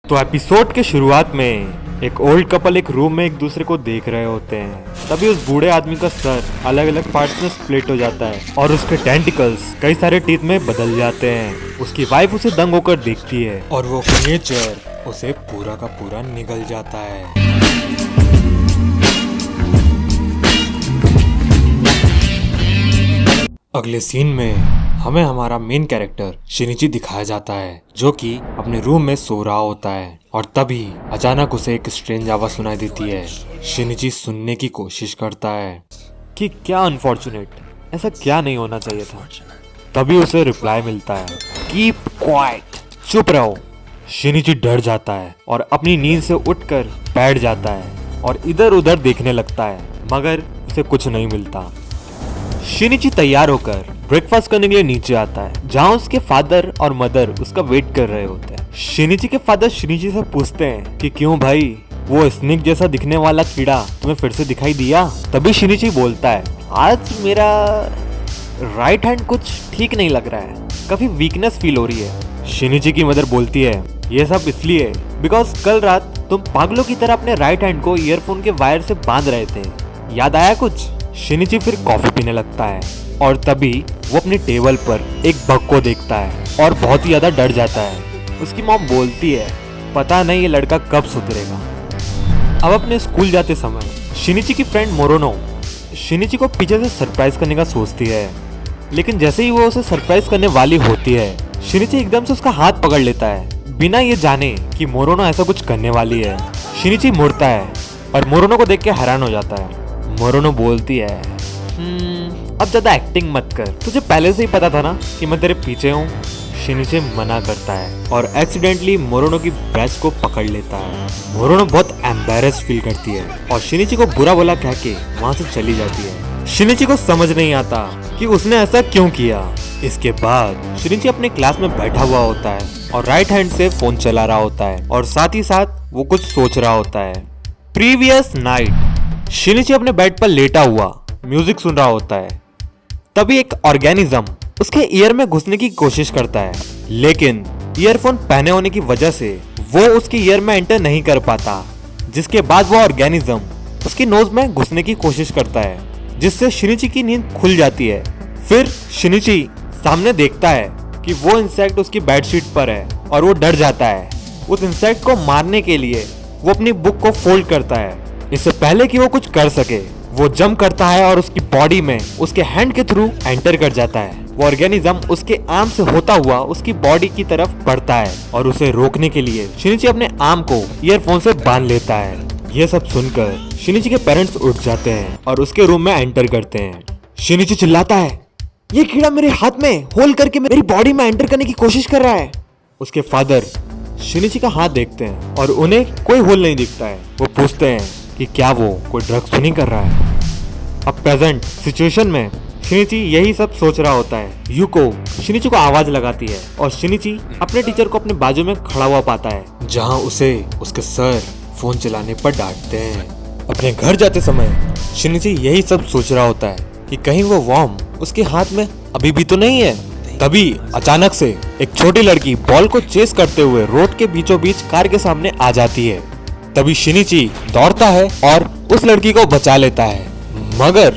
तो एपिसोड के शुरुआत में एक ओल्ड कपल एक रूम में एक दूसरे को देख रहे होते हैं। तभी उस बूढ़े आदमी का सर अलग अलग पार्ट्स में स्प्लिट हो जाता है और उसके टेंटिकल्स कई सारे टीथ में बदल जाते हैं। उसकी वाइफ उसे दंग होकर देखती है और वो क्रिएचर उसे पूरा का पूरा निगल जाता है। अगले सीन में हमें हमारा मेन कैरेक्टर शिनिची दिखाया जाता है जो कि अपने रूम में सो रहा होता है और तभी अचानक उसे एक स्ट्रेंज आवाज सुनाई देती है। शिनिची सुनने की कोशिश करता है कि क्या अनफॉर्चुनेट, ऐसा क्या नहीं होना चाहिए था। तभी उसे रिप्लाई मिलता है कीप क्वाइट, चुप रहो। शिनिची डर जाता है और अपनी नींद से उठकर बैठ जाता है और इधर उधर देखने लगता है मगर उसे कुछ नहीं मिलता। शिनिची तैयार होकर ब्रेकफास्ट करने के लिए नीचे आता है जहाँ उसके फादर और मदर उसका वेट कर रहे होते हैं। शिनिची के फादर शिनिची से पूछते हैं कि क्यों भाई, वो स्नेक जैसा दिखने वाला कीड़ा तुम्हें फिर से दिखाई दिया? तभी शिनिची बोलता है आज मेरा राइट हैंड कुछ ठीक नहीं लग रहा है, काफी वीकनेस फील हो रही है। शिनिची की मदर बोलती है ये सब इसलिए बिकॉज कल रात तुम पागलों की तरह अपने राइट हैंड को ईयरफोन के वायर से बांध रहे थे, याद आया कुछ? शिनिची फिर कॉफी पीने लगता है और तभी वो अपनी टेबल पर एक बग को देखता है और बहुत ही ज्यादा डर जाता है। उसकी मॉम बोलती है पता नहीं ये लड़का कब सुधरेगा। अब अपने स्कूल जाते समय शिनिची की फ्रेंड मोरोनो शिनिची को पीछे से सरप्राइज करने का सोचती है, लेकिन जैसे ही वो उसे सरप्राइज करने वाली होती है शिनिची एकदम से उसका हाथ पकड़ लेता है बिना ये जाने कि मोरोनो ऐसा कुछ करने वाली है। शिनिची मुड़ता है और मोरोनो को देख के हैरान हो जाता है। मोरोनो बोलती है अब ज्यादा एक्टिंग मत कर, तुझे पहले से ही पता था ना कि मैं तेरे पीछे हूँ। शिनिची मना करता है और एक्सीडेंटली मोरोनो की ब्रेस्ट को पकड़ लेता है। मोरोनो बहुत एम्बैरेस फील करती है और शिनिची को बुरा भला कह के वहाँ से चली जाती है। शिनिची को समझ नहीं आता कि उसने ऐसा क्यों किया। इसके बाद शिनिची अपने क्लास में बैठा हुआ होता है और राइट हैंड से फोन चला रहा होता है और साथ ही साथ वो कुछ सोच रहा होता है। प्रीवियस नाइट शिनिची अपने बेड पर लेटा हुआ म्यूजिक सुन रहा होता है। तभी एक ऑर्गेनिज्म उसके ईयर में घुसने की कोशिश करता है, लेकिन ईयरफोन पहने होने की वजह से वो उसके ईयर में एंटर नहीं कर पाता। जिसके बाद वो ऑर्गेनिज्म उसकी नोज में घुसने की कोशिश करता है, जिससे शिनिची की नींद खुल जाती है। फिर शिनिची सामने देखता है कि वो इंसेक्ट उसकी बेडशीट पर है और वो डर जाता है। उस इंसेक्ट को मारने के लिए वो अपनी बुक को फोल्ड करता है। इससे पहले कि वो कुछ कर सके वो जंप करता है और उसकी बॉडी में उसके हैंड के थ्रू एंटर कर जाता है। वो ऑर्गेनिज्म उसके आर्म से होता हुआ उसकी बॉडी की तरफ बढ़ता है और उसे रोकने के लिए शिनिची अपने आर्म को ईयरफोन से बांध लेता है। ये सब सुनकर शिनिची के पेरेंट्स उठ जाते हैं और उसके रूम में एंटर करते हैं। शिनिची चिल्लाता है ये कीड़ा मेरे हाथ में होल करके मेरी बॉडी में एंटर करने की कोशिश कर रहा है। उसके फादर शिनिची का हाथ देखते हैं और उन्हें कोई होल नहीं दिखता है। वो पूछते हैं कि क्या वो कोई ड्रग्स तो नहीं कर रहा है। अब प्रेजेंट सिचुएशन में शिनिची यही सब सोच रहा होता है। यूको शिनिची को आवाज लगाती है और शिनिची अपने टीचर को अपने बाजू में खड़ा हुआ पाता है, जहां उसे उसके सर फोन चलाने पर डांटते हैं। अपने घर जाते समय शिनिची यही सब सोच रहा होता है कि कहीं वो वॉर्म उसके हाथ में अभी भी तो नहीं है। तभी अचानक से एक छोटी लड़की बॉल को चेस करते हुए रोड के बीचों बीच कार के सामने आ जाती है। तभी शिनिची दौड़ता है और उस लड़की को बचा लेता है, मगर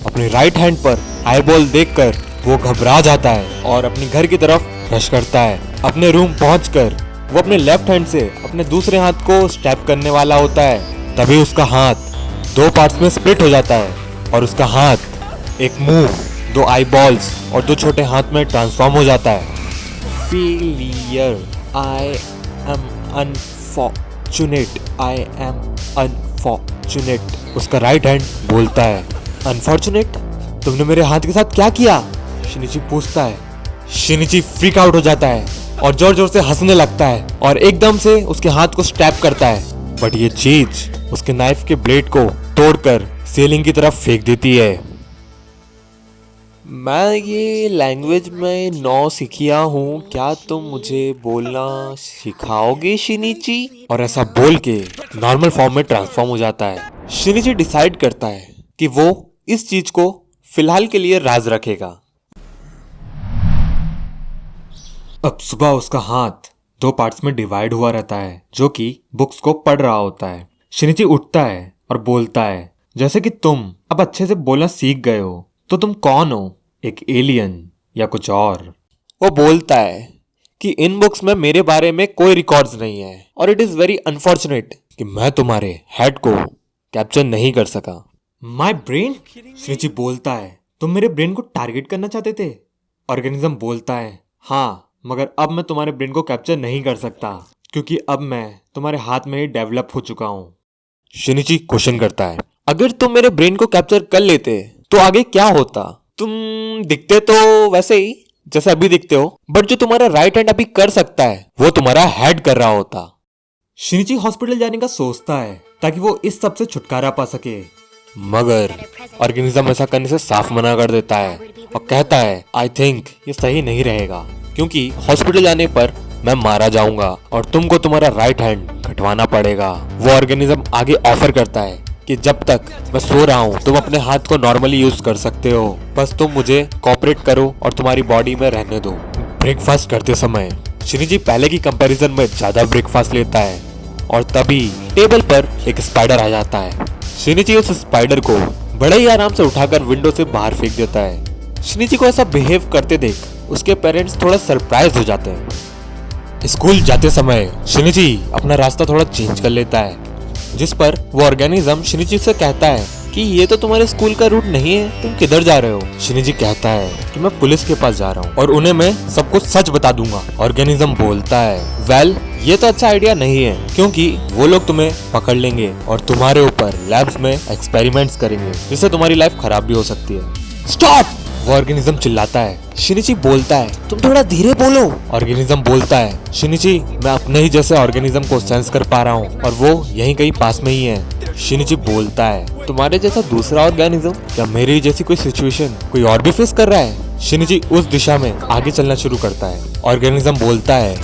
अपने राइट हैंड पर आईबॉल देखकर वो घबरा जाता है और अपने घर की तरफ रश करता है। अपने रूम पहुंचकर वो अपने लेफ्ट हैंड से अपने दूसरे हाथ को स्टैप करने वाला होता है। तभी उसका हाथ दो पार्ट्स में स्प्लिट हो जाता है और उसका हाथ एक मुंह, दो आईबॉल्स और दो छोटे हाथ में ट्रांसफॉर्म हो जाता है। Failure, I am unfortunate, I am unfortunate. उसका राइट हैंड बोलता है अनफॉर्चुनेट, तुमने मेरे हाथ के साथ क्या किया? शिनिची पूछता है। शिनिची फ्रीक आउट हो जाता है और जोर जोर से हंसने लगता है और एकदम से उसके हाथ को स्टैप करता है, बट ये चीज उसके नाइफ के ब्लेड को तोड़कर सीलिंग की तरफ फेंक देती है। मैं ये लैंग्वेज में नौ सीखिया हूँ, क्या तुम मुझे बोलना सिखाओगे शिनिची? और ऐसा बोल के नॉर्मल फॉर्म में ट्रांसफॉर्म हो जाता है। शिनिची डिसाइड करता है कि वो इस चीज को फिलहाल के लिए राज रखेगा। अब सुबह उसका हाथ दो पार्ट्स में डिवाइड हुआ रहता है, जो कि बुक्स को पढ़ रहा होता है। शिनिची उठता है और बोलता है, जैसे कि तुम अब अच्छे से बोलना सीख गए हो, तो तुम कौन हो, एक एलियन या कुछ और? वो बोलता है कि इन बुक्स में मेरे बारे में कोई रिकॉर्ड्स नहीं है और इट इज वेरी अनफॉर्चुनेट कि मैं तुम्हारे हेड को कैप्चर नहीं कर सका। My brain? शिनिची बोलता है, तुम मेरे ब्रेन को टारगेट करना चाहते थे? ऑर्गेनिज्म बोलता है, हाँ, मगर अब मैं तुम्हारे ब्रेन को कैप्चर नहीं कर सकता क्योंकि अब मैं तुम्हारे हाथ में ही डेवलप हो चुका हूँ। शिनिची क्वेश्चन करता है, अगर तुम मेरे ब्रेन को कैप्चर कर लेते तो आगे क्या होता? तुम दिखते तो वैसे ही जैसे अभी दिखते हो, बट जो तुम्हारा राइट हैंड अभी कर सकता है वो तुम्हारा हेड कर रहा होता। शिनिची हॉस्पिटल जाने का सोचता है ताकि वो इस सब से छुटकारा पा सके, मगर ऑर्गेनिज्म ऐसा करने से साफ मना कर देता है और कहता है, आई थिंक ये सही नहीं रहेगा क्योंकि हॉस्पिटल जाने पर मैं मारा जाऊंगा और तुमको तुम्हारा राइट हैंड कटवाना पड़ेगा। वो ऑर्गेनिज्म आगे ऑफर करता है कि जब तक मैं सो रहा हूँ तुम अपने हाथ को नॉर्मली यूज कर सकते हो, बस तुम मुझे कोऑपरेट करो और तुम्हारी बॉडी में रहने दो। ब्रेकफास्ट करते समय शिनिची पहले की कंपैरिजन में ज्यादा ब्रेकफास्ट लेता है और तभी टेबल पर एक स्पाइडर आ जाता है। शिनिची उस स्पाइडर को बड़े ही आराम से उठाकर विंडो से बाहर फेंक देता है। शिनिची को ऐसा बिहेव करते देख उसके पेरेंट्स थोड़ा सरप्राइज हो जाते हैं। स्कूल जाते समय शिनिची अपना रास्ता थोड़ा चेंज कर लेता है, जिस पर वो ऑर्गेनिज्म शिनिची से कहता है कि ये तो तुम्हारे स्कूल का रूट नहीं है, तुम किधर जा रहे हो? शिनिची कहता है कि मैं पुलिस के पास जा रहा हूँ और उन्हें मैं सब कुछ सच बता दूंगा। ऑर्गेनिज्म बोलता है, वेल ये तो अच्छा आइडिया नहीं है क्योंकि वो लोग तुम्हें पकड़ लेंगे और तुम्हारे ऊपर लैब्स में एक्सपेरिमेंट्स करेंगे जिससे तुम्हारी लाइफ खराब भी हो सकती है। स्टॉप! वो ऑर्गेनिज्म चिल्लाता है। शिनिची बोलता है, तुम थोड़ा धीरे बोलो। ऑर्गेनिज्म बोलता है, शिनिची मैं अपने ही जैसे ऑर्गेनिज्म को सेंस कर पा रहा हूँ और वो यहीं कहीं पास में ही है। शिनिची बोलता है, तुम्हारे जैसा दूसरा ऑर्गेनिज्म? क्या मेरी जैसी कोई सिचुएशन कोई और भी फेस कर रहा है? शिनिची उस दिशा में आगे चलना शुरू करता है। ऑर्गेनिज्म बोलता है,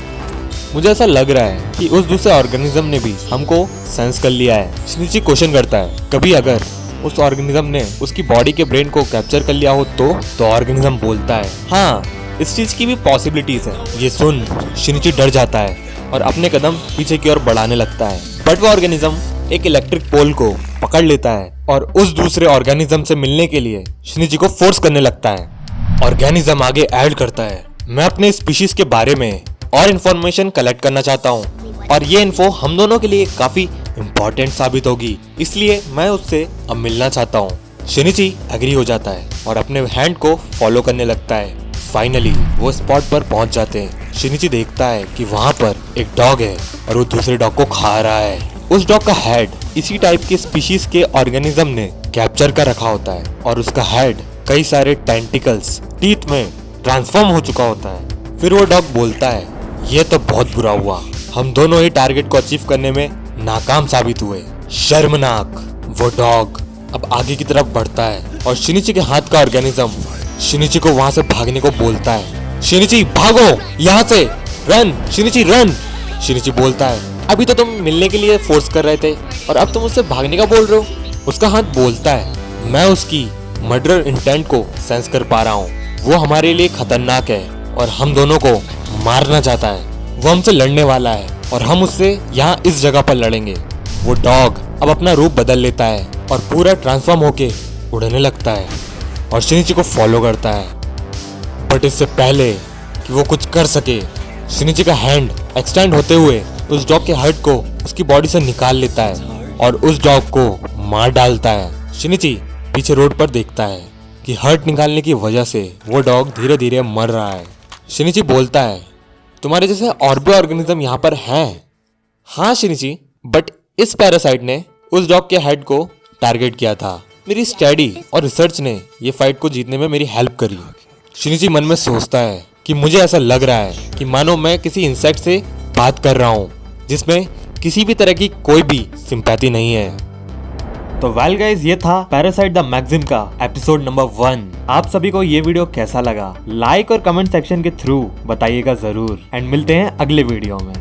मुझे ऐसा लग रहा है कि उस दूसरे ऑर्गेनिज्म ने भी हमको सेंस कर लिया है। शिनिची क्वेश्चन करता है, कभी अगर उस ऑर्गेनिज्म ने उसकी बॉडी के ब्रेन को कैप्चर कर लिया हो तो ऑर्गेनिज्म बोलता है, हाँ, इस चीज की भी पॉसिबिलिटीज है। ये सुन शिनिची डर जाता है और अपने कदम पीछे की ओर बढ़ाने लगता है, बट वो ऑर्गेनिज्म एक इलेक्ट्रिक पोल को पकड़ लेता है और उस दूसरे ऑर्गेनिज्म से मिलने के लिए शिनिची को फोर्स करने लगता है। ऑर्गेनिज्म आगे ऐड करता है, मैं अपने स्पीशीज के बारे में और इन्फॉर्मेशन कलेक्ट करना चाहता हूँ और ये इन्फो हम दोनों के लिए काफी इम्पोर्टेंट साबित होगी, इसलिए मैं उससे अब मिलना चाहता हूँ। शिनिची एग्री हो जाता है और अपने हैंड को फॉलो करने लगता है। फाइनली वो स्पॉट पर पहुंच जाते हैं। शिनिची देखता है कि वहाँ पर एक डॉग है और वो दूसरे डॉग को खा रहा है। उस डॉग का हेड इसी टाइप के स्पीशीज के ऑर्गेनिज्म ने कैप्चर कर रखा होता है और उसका हेड कई सारे टेंटिकल्स टीथ में ट्रांसफॉर्म हो चुका होता है। फिर वो डॉग बोलता है, ये तो बहुत बुरा हुआ, हम दोनों ही टारगेट को अचीव करने में नाकाम साबित हुए, शर्मनाक। वो डॉग अब आगे की तरफ बढ़ता है और शिनिची के हाथ का ऑर्गेनिज्म शिनिची को वहां से भागने को बोलता है। शिनिची भागो यहाँ से, रन शिनिची रन। शिनिची बोलता है, अभी तो तुम मिलने के लिए फोर्स कर रहे थे और अब तुम उससे भागने का बोल रहे हो। उसका हाथ बोलता है, मैं उसकी मर्डर इंटेंट को सेंस कर पा रहा हूँ, वो हमारे लिए खतरनाक है और हम दोनों को मारना चाहता है। वो हमसे लड़ने वाला है और हम उससे यहाँ इस जगह पर लड़ेंगे। वो डॉग अब अपना रूप बदल लेता है और पूरा ट्रांसफॉर्म होके उड़ने लगता है और शिनिची को फॉलो करता है। बट इससे पहले कि वो कुछ कर सके, शिनिची का हैंड एक्सटेंड होते हुए उस डॉग के हर्ट को उसकी बॉडी से निकाल लेता है और उस डॉग को मार डालता है। शिनिची पीछे रोड पर देखता है कि हर्ट निकालने की वजह से वो डॉग धीरे धीरे मर रहा है। शिनिची बोलता है, तुम्हारे जैसे और भी ऑर्गेनिज्म यहाँ पर हैं? हाँ शिनिची, बट इस पैरासाइट ने उस डॉग के हेड को टारगेट किया था। मेरी स्टडी और रिसर्च ने ये फाइट को जीतने में मेरी हेल्प करी। शिनिची मन में सोचता है कि मुझे ऐसा लग रहा है कि मानो मैं किसी इंसेक्ट से बात कर रहा हूँ जिसमें किसी भी तरह की कोई भी सिंपैथी नहीं है। तो वेल गाइस, ये था पैरासाइट द मैगज़ीन का एपिसोड नंबर 1। आप सभी को ये वीडियो कैसा लगा, लाइक और कमेंट सेक्शन के थ्रू बताइएगा जरूर। एंड मिलते हैं अगले वीडियो में।